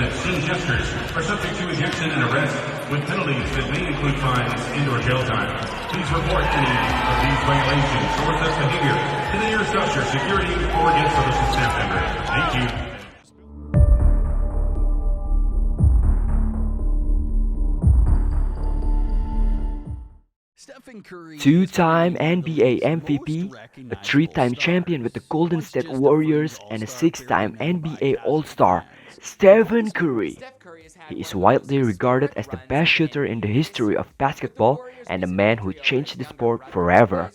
and obscene gestures are subject to ejection and arrest, with penalties that may include fines and/or jail time. Please report any of these violations or theft behavior to the nearest usher, security, or guest services staff member. Thank you. Two-time NBA MVP, a three-time champion with the Golden State Warriors, and a six-time NBA All-Star, Stephen Curry. He is widely regarded as the best shooter in the history of basketball and a man who changed the sport forever.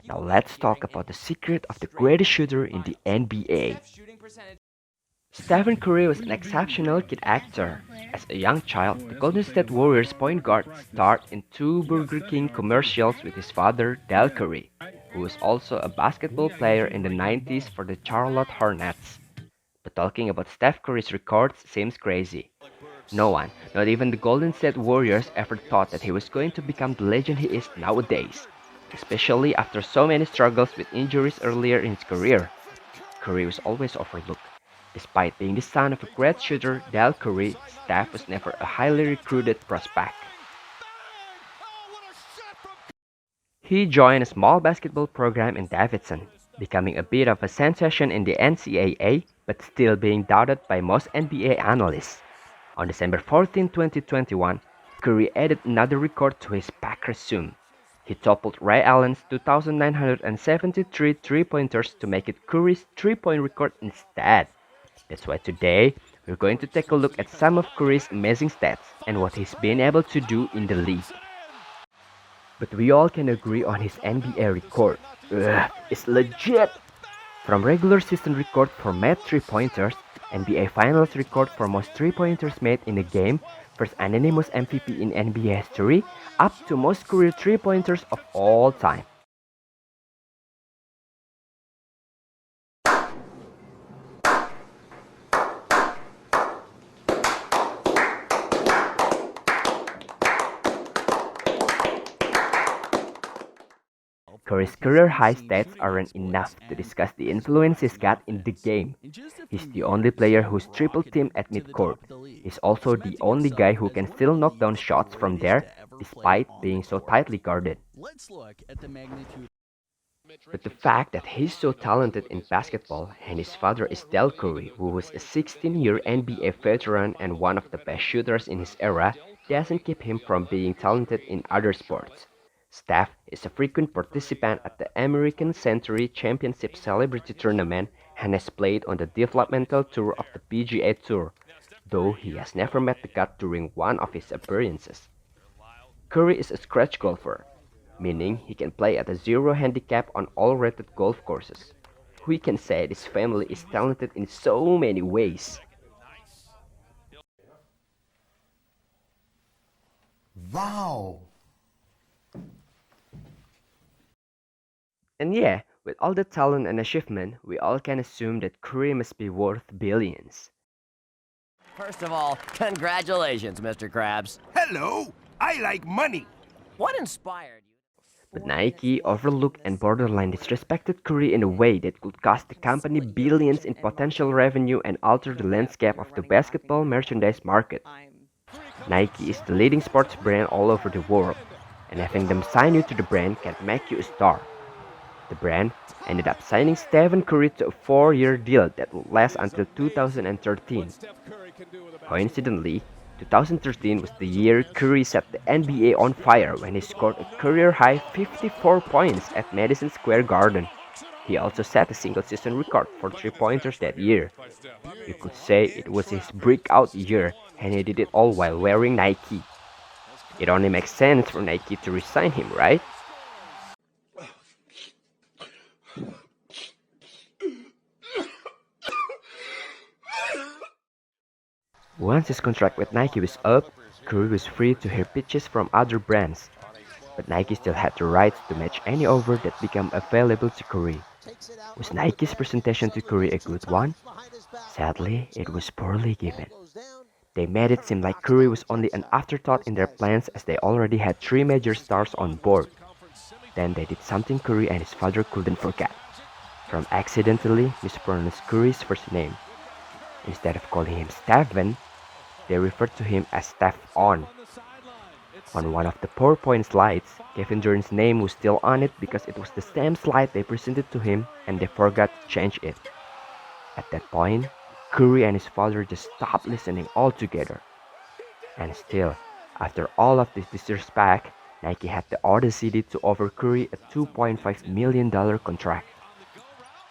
Now let's talk about the secret of the greatest shooter in the NBA. Stephen Curry was an exceptional kid actor. As a young child, the Golden State Warriors point guard starred in two Burger King commercials with his father, Del Curry, who was also a basketball player in the 90s for the Charlotte Hornets. But talking about Steph Curry's records seems crazy. No one, not even the Golden State Warriors, ever thought that he was going to become the legend he is nowadays, especially after so many struggles with injuries earlier in his career. Curry was always overlooked. Despite being the son of a great shooter, Del Curry, Steph was never a highly recruited prospect. He joined a small basketball program in Davidson, becoming a bit of a sensation in the NCAA, but still being doubted by most NBA analysts. On December 14, 2021, Curry added another record to his pack resume. He toppled Ray Allen's 2,973 three-pointers to make it Curry's three-point record instead. That's why today, we're going to take a look at some of Curry's amazing stats and what he's been able to do in the league. But we all can agree on his NBA record. It's legit! From regular season record for made three-pointers, NBA Finals record for most three-pointers made in a game, first anonymous MVP in NBA history, up to most career three-pointers of all time. Curry's career-high stats aren't enough to discuss the influence he's got in the game. He's the only player who's triple-teamed at midcourt. He's also the only guy who can still knock down shots from there, despite being so tightly guarded. But the fact that he's so talented in basketball, and his father is Del Curry, who was a 16-year NBA veteran and one of the best shooters in his era, doesn't keep him from being talented in other sports. Steph is a frequent participant at the American Century Championship Celebrity Tournament and has played on the developmental tour of the PGA Tour, though he has never met the cut during one of his appearances. Curry is a scratch golfer, meaning he can play at a zero handicap on all rated golf courses. We can say this family is talented in so many ways. Wow! And yeah, with all the talent and achievement, we all can assume that Curry must be worth billions. First of all, congratulations, Mr. Krabs. Hello! I like money! What inspired you? But Nike overlooked and borderline disrespected Curry in a way that could cost the company billions in potential revenue and alter the landscape of the basketball merchandise market. Nike is the leading sports brand all over the world, and having them sign you to the brand can make you a star. The brand ended up signing Stephen Curry to a 4-year deal that would last until 2013. Coincidentally, 2013 was the year Curry set the NBA on fire when he scored a career-high 54 points at Madison Square Garden. He also set a single-season record for three-pointers that year. You could say it was his breakout year, and he did it all while wearing Nike. It only makes sense for Nike to resign him, right? Once his contract with Nike was up, Curry was free to hear pitches from other brands, but Nike still had the rights to match any offer that became available to Curry. Was Nike's presentation to Curry a good one? Sadly, it was poorly given. They made it seem like Curry was only an afterthought in their plans as they already had 3 major stars on board. Then they did something Curry and his father couldn't forget. From accidentally mispronounce Curry's first name. Instead of calling him Stephen, they referred to him as Steph On. On one of the PowerPoint slides, Kevin Durant's name was still on it because it was the same slide they presented to him and they forgot to change it. At that point, Curry and his father just stopped listening altogether. And still, after all of this disrespect, Nike had the audacity to offer Curry a $2.5 million contract.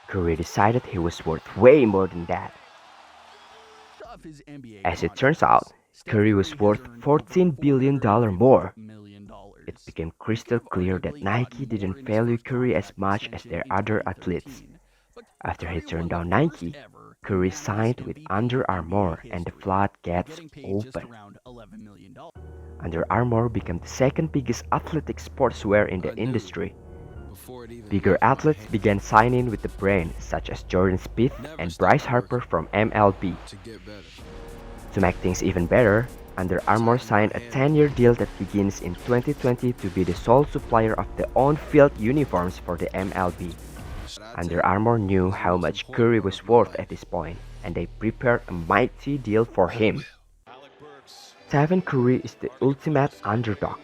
Curry decided he was worth way more than that. As it turns out, Curry was worth $14 billion more. It became crystal clear that Nike didn't value Curry as much as their other athletes. After he turned down Nike, Curry signed with Under Armour and the floodgates opened. Under Armour became the second biggest athletic sportswear in the industry. Bigger athletes began signing with the brand, such as Jordan Spieth and Bryce Harper from MLB. To make things even better, Under Armour signed a 10-year deal that begins in 2020 to be the sole supplier of the on-field uniforms for the MLB. Under Armour knew how much Curry was worth at this point, and they prepared a mighty deal for him. Stephen Curry is the ultimate underdog.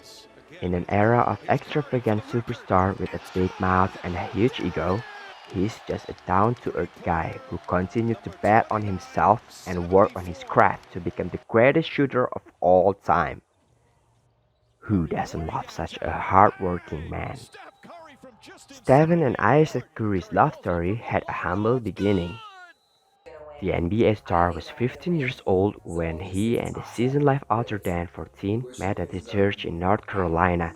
In an era of extravagant superstar with a big mouth and a huge ego, he's just a down-to-earth guy who continued to bet on himself and work on his craft to become the greatest shooter of all time. Who doesn't love such a hard-working man? Stephen and Isaac Curry's love story had a humble beginning. The NBA star was 15 years old when he and the seasoned life author Dan 14 met at his church in North Carolina.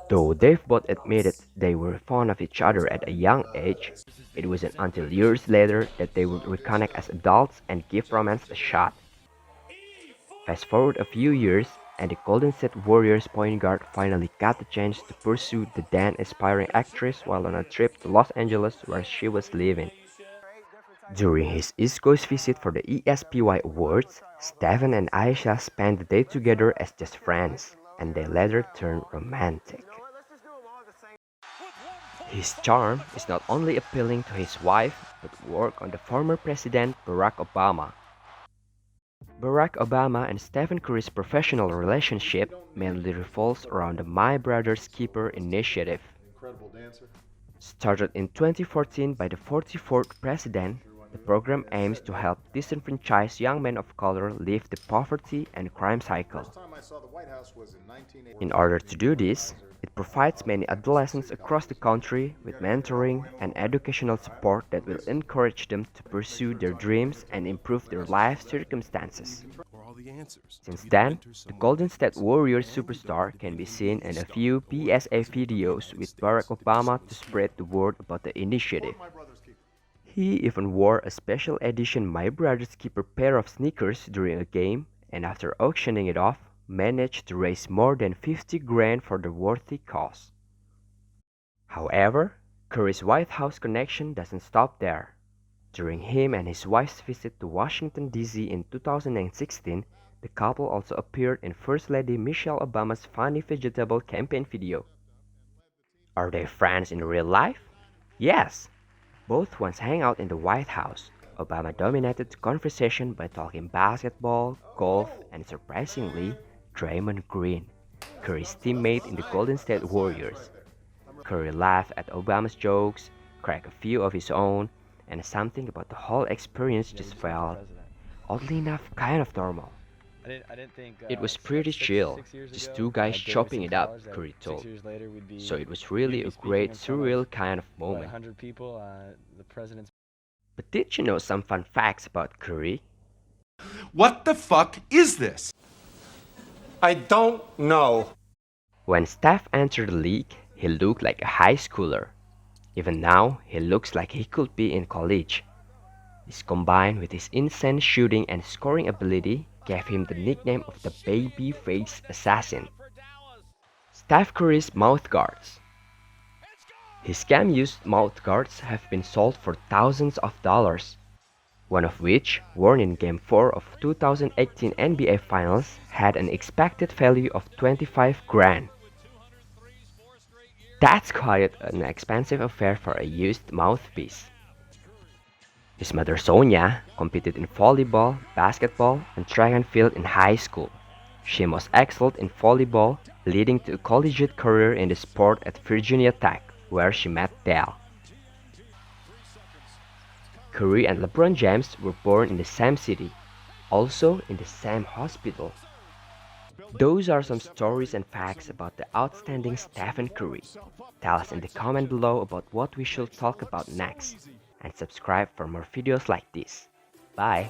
Though they've both admitted they were fond of each other at a young age, it wasn't until years later that they would reconnect as adults and give romance a shot. Fast forward a few years, and the Golden State Warriors point guard finally got the chance to pursue the then aspiring actress while on a trip to Los Angeles where she was living. During his East Coast visit for the ESPY Awards, Stephen and Aisha spent the day together as just friends, and they later turned romantic. His charm is not only appealing to his wife, but work on the former President Barack Obama. Barack Obama and Stephen Curry's professional relationship mainly revolves around the My Brother's Keeper initiative. Started in 2014 by the 44th president, the program aims to help disenfranchised young men of color leave the poverty and crime cycle. In order to do this, it provides many adolescents across the country with mentoring and educational support that will encourage them to pursue their dreams and improve their life circumstances. Since then, the Golden State Warriors superstar can be seen in a few PSA videos with Barack Obama to spread the word about the initiative. He even wore a special edition My Brother's Keeper pair of sneakers during a game, and after auctioning it off, managed to raise more than 50 grand for the worthy cause. However, Curry's White House connection doesn't stop there. During him and his wife's visit to Washington, D.C. in 2016, the couple also appeared in First Lady Michelle Obama's Funny Vegetable campaign video. Are they friends in real life? Yes! Both once hang out in the White House. Obama dominated the conversation by talking basketball, golf, and surprisingly, Draymond Green, Curry's teammate in the Golden State Warriors. Curry laughed at Obama's jokes, cracked a few of his own, and something about the whole experience just felt, oddly enough, kind of normal. It was pretty chill, just two guys chopping it up, Curry told. So it was really a great, surreal kind of moment. But did you know some fun facts about Curry? What the fuck is this? I don't know. When Steph entered the league, he looked like a high schooler. Even now, he looks like he could be in college. This combined with his insane shooting and scoring ability gave him the nickname of the baby-face assassin. Steph Curry's mouth guards. His cam-used mouth guards have been sold for thousands of dollars, one of which, worn in Game 4 of 2018 NBA Finals, had an expected value of 25 grand. That's quite an expensive affair for a used mouthpiece. His mother Sonia competed in volleyball, basketball, and track and field in high school. She most excelled in volleyball, leading to a collegiate career in the sport at Virginia Tech, where she met Dale. Curry and LeBron James were born in the same city, also in the same hospital. Those are some stories and facts about the outstanding Stephen Curry. Tell us in the comment below about what we should talk about next, and subscribe for more videos like this. Bye!